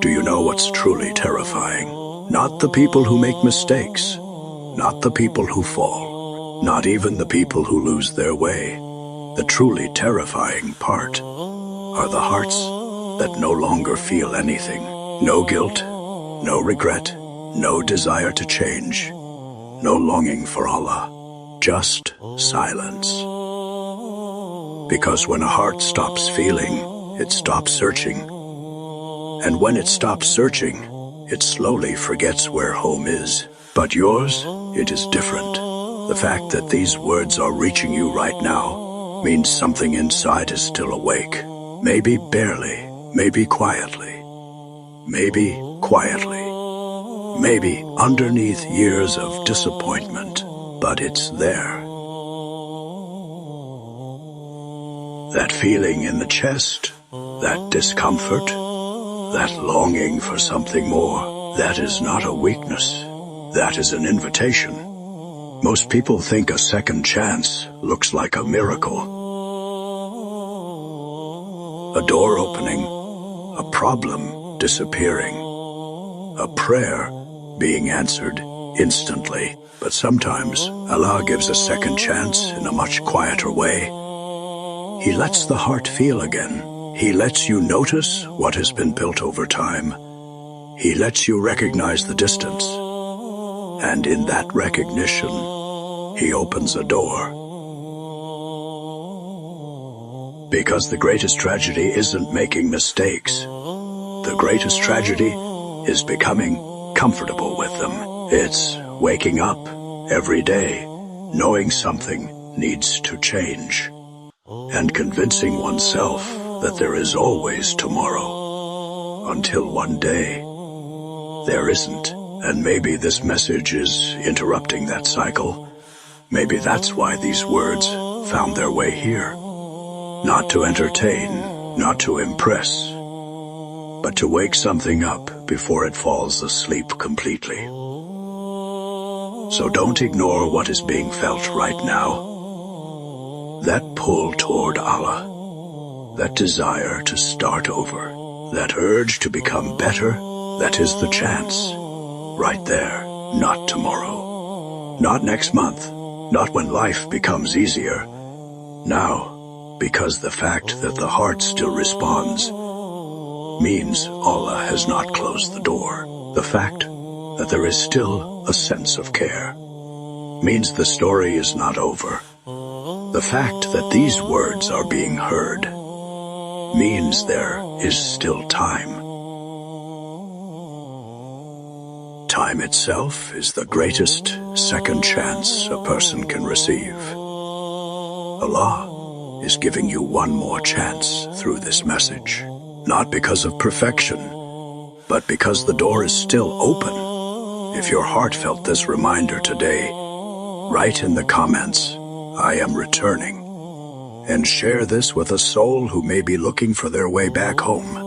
Do you know what's truly terrifying? Not the people who make mistakes, not the people who fall, not even the people who lose their way. The truly terrifying part are the hearts that no longer feel anything. No guilt, no regret, no desire to change, no longing for Allah, just silence. Because when a heart stops feeling, it stops searching. And when it stops searching, it slowly forgets where home is. But yours, it is different. The fact that these words are reaching you right now means something inside is still awake. Maybe barely, maybe quietly. Maybe quietly. Maybe underneath years of disappointment, but it's there. That feeling in the chest, that discomfort, that longing for something more, that is not a weakness. That is an invitation. Most people think a second chance looks like a miracle. A door opening, a problem disappearing, a prayer being answered instantly. But sometimes Allah gives a second chance in a much quieter way. He lets the heart feel again. He lets you notice what has been built over time. He lets you recognize the distance. And in that recognition, He opens a door. Because the greatest tragedy isn't making mistakes. The greatest tragedy is becoming comfortable with them. It's waking up every day, knowing something needs to change, and convincing oneself that there is always tomorrow, until one day there isn't. And maybe this message is interrupting that cycle. Maybe that's why these words found their way here. Not to entertain, not to impress, but to wake something up before it falls asleep completely. So don't ignore what is being felt right now. That pull toward Allah, that desire to start over, that urge to become better, that is the chance. Right there, not tomorrow, not next month, not when life becomes easier. Now, because the fact that the heart still responds means Allah has not closed the door. The fact that there is still a sense of care means the story is not over. The fact that these words are being heard means there is still time. Time itself is the greatest second chance a person can receive. Allah is giving you one more chance through this message, not because of perfection, but because the door is still open. If your heart felt this reminder today, write in the comments, "I am returning," and share this with a soul who may be looking for their way back home.